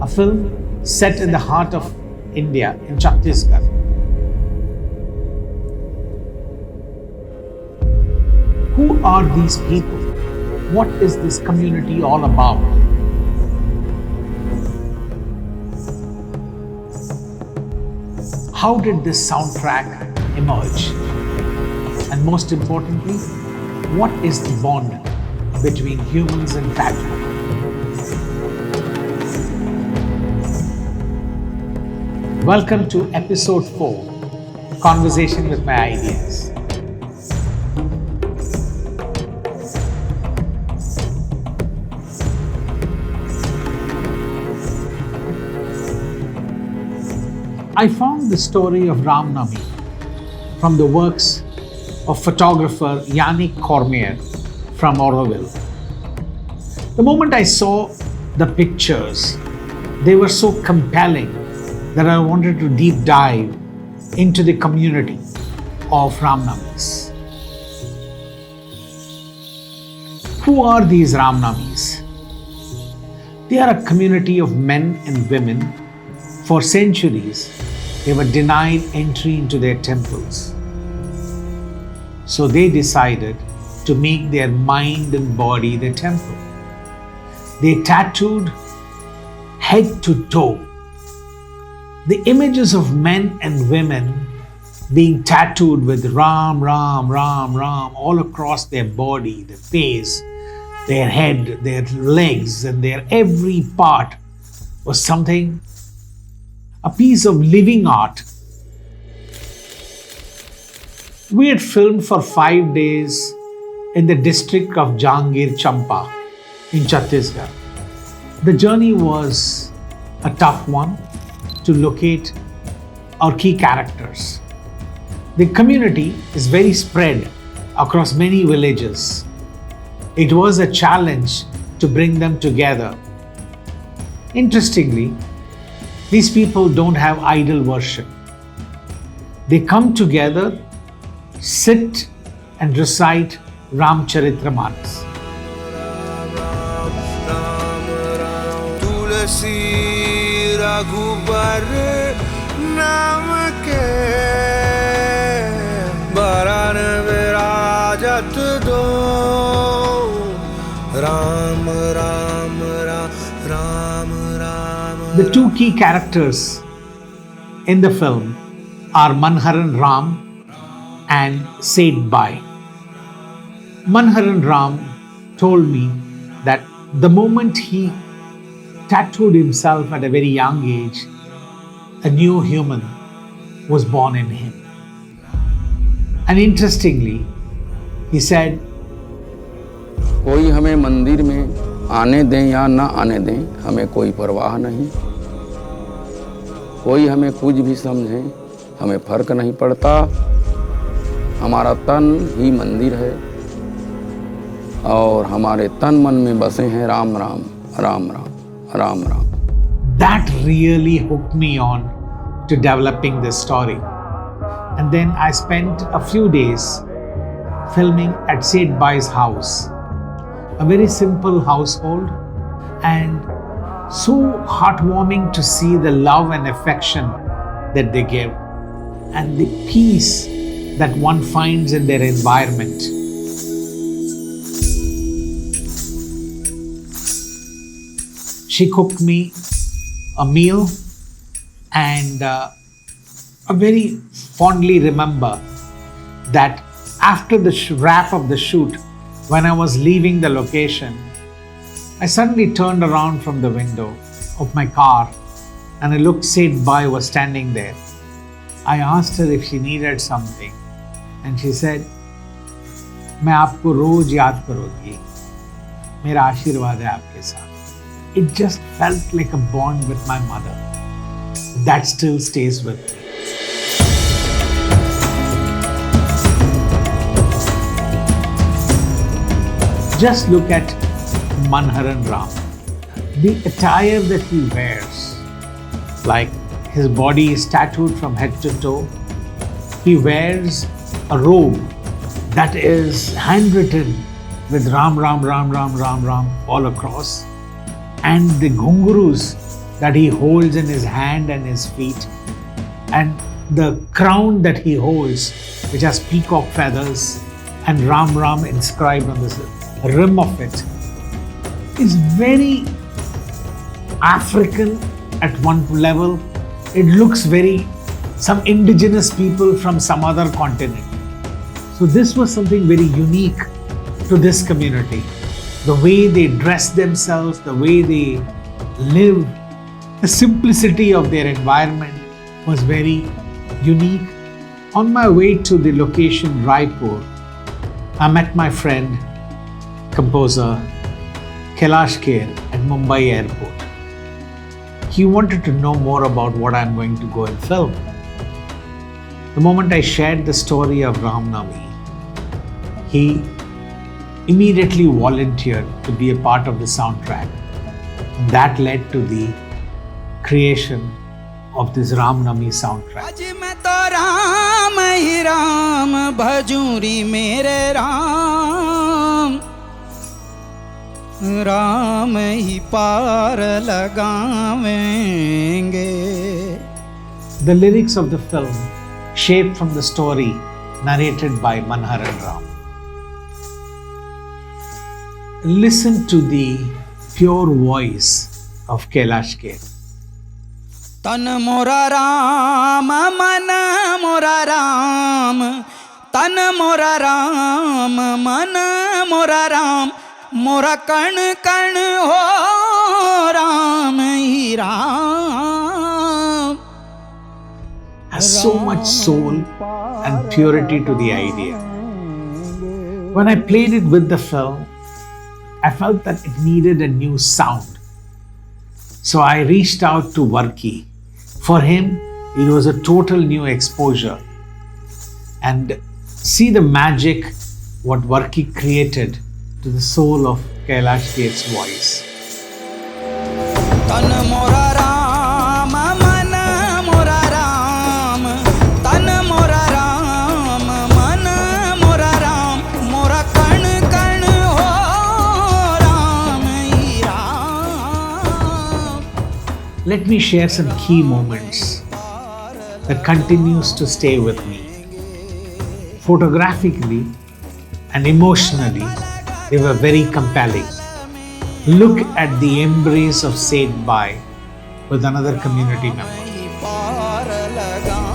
a film set in the heart of India in Chhattisgarh. Who are these people? What is this community all about? How did this soundtrack emerge? And most importantly, what is the bond between humans and tattoo? Welcome to episode 4, Conversation with My Ideas. I found the story of Ram Navami from the works of photographer Yannick Cormier from Auroville. The moment I saw the pictures, they were so compelling that I wanted to deep dive into the community of Ram Navamis. Who are these Ram Navamis? They are a community of men and women. For centuries, they were denied entry into their temples. So they decided to make their mind and body their temple. They tattooed head to toe the images of men and women being tattooed with Ram, Ram, Ram, Ram all across their body, their face, their head, their legs, and their every part was something, a piece of living art. We had filmed for 5 days in the district of Jahangir Champa in Chhattisgarh. The journey was a tough one to locate our key characters. The community is very spread across many villages. It was a challenge to bring them together. Interestingly, these people don't have idol worship. They come together, sit and recite Ramcharitramanas. The two key characters in the film are Manharan Ram and Seth Bhai. Manharan Ram told me that the moment he tattooed himself at a very young age, a new human was born in him. And interestingly, he said, कोई हमें मंदिर में आने दें या ना आने दें, हमें कोई परवाह नहीं। कोई हमें कुछ भी समझे, हमें फर्क नहीं पड़ता। हमारा तन ही मंदिर है और हमारे तन मन में बसे हैं Ram Ram, Ram Ram, Ram Ram. That really hooked me on to developing this story. And then I spent a few days filming at Seth Bhai's house. A very simple household and so heartwarming to see the love and affection that they give and the peace that one finds in their environment. She cooked me a meal and I very fondly remember that after the wrap of the shoot, when I was leaving the location, I suddenly turned around from the window of my car and I looked. Seth Bhai was standing there. I asked her if she needed something and she said, मैं आपको रोज याद करूँगी, मेरा आशीर्वाद है आपके साथ. It just felt like a bond with my mother. That still stays with me. Just look at Manharan Ram. The attire that he wears, like his body is tattooed from head to toe. He wears a robe that is handwritten with Ram, Ram, Ram, Ram, Ram, Ram all across. And the ghungurus that he holds in his hand and his feet, and the crown that he holds, which has peacock feathers and Ram Ram inscribed on the rim of it, is very African at one level. It looks very some indigenous people from some other continent. So this was something very unique to this community. The way they dress themselves, the way they live, the simplicity of their environment was very unique. On my way to the location Raipur, I met my friend, composer Kailash Kher at Mumbai airport. He wanted to know more about what I'm going to go and film. The moment I shared the story of Ram Navami, he immediately volunteered to be a part of the soundtrack. And that led to the creation of this Ram Navami soundtrack. आज मैं तो राम ही राम भजूरी मेरे राम राम ही पार लगावेंगे. The lyrics of the film, shaped from the story narrated by Manharan Ram. Listen to the pure voice of Kailash Kher. तन मोरा राम मन मोरा राम तन मोरा राम मन मोरा राम मोरा कण कण हो राम ही Ram. Has so much soul and purity to the idea. When I played it with the film, I felt that it needed a new sound. So I reached out to Varki. For him, it was a total new exposure. And see the magic what Varki created to the soul of Kailash Kher's voice. तन मोरा राम मन मोरा राम तन मोरा राम मन मोरा राम मोरा कण कण हो राम ही Ram. Let me share some key moments that continues to stay with me. Photographically and emotionally, they were very compelling. Look at the embrace of Said Bhai with another community member. Par लगावेंगे.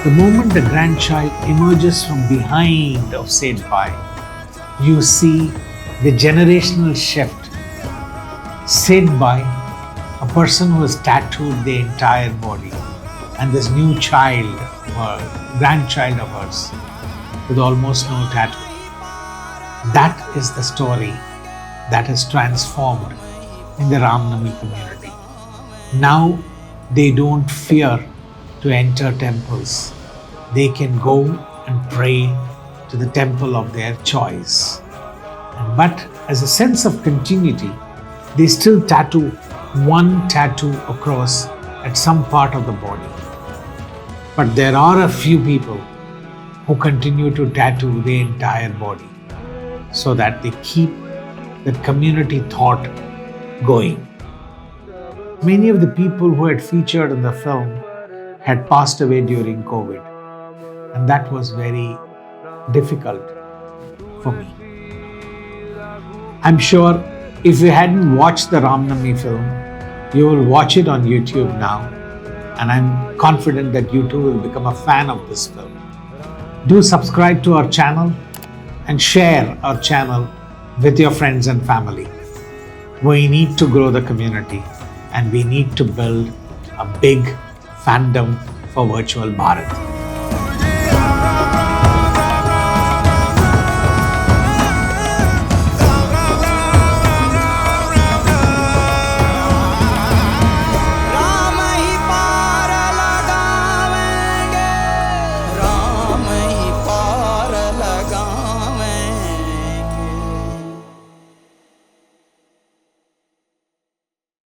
The moment the grandchild emerges from behind of Said Bhai, you see the generational shift. Said Bhai, a person who has tattooed the entire body, and this new child, grandchild of hers, with almost no tattoo. That is the story that has transformed in the Ram Navami community. Now they don't fear to enter temples. They can go and pray to the temple of their choice. But as a sense of continuity, they still tattoo one tattoo across at some part of the body. But there are a few people who continue to tattoo the entire body so that they keep the community thought going. Many of the people who had featured in the film had passed away during COVID, and that was very difficult for me. I'm sure if you hadn't watched the Ram Navami film, you will watch it on YouTube now, and I'm confident that you too will become a fan of this film. Do subscribe to our channel and share our channel with your friends and family. We need to grow the community, and we need to build a big fandom for Virtual Bharat.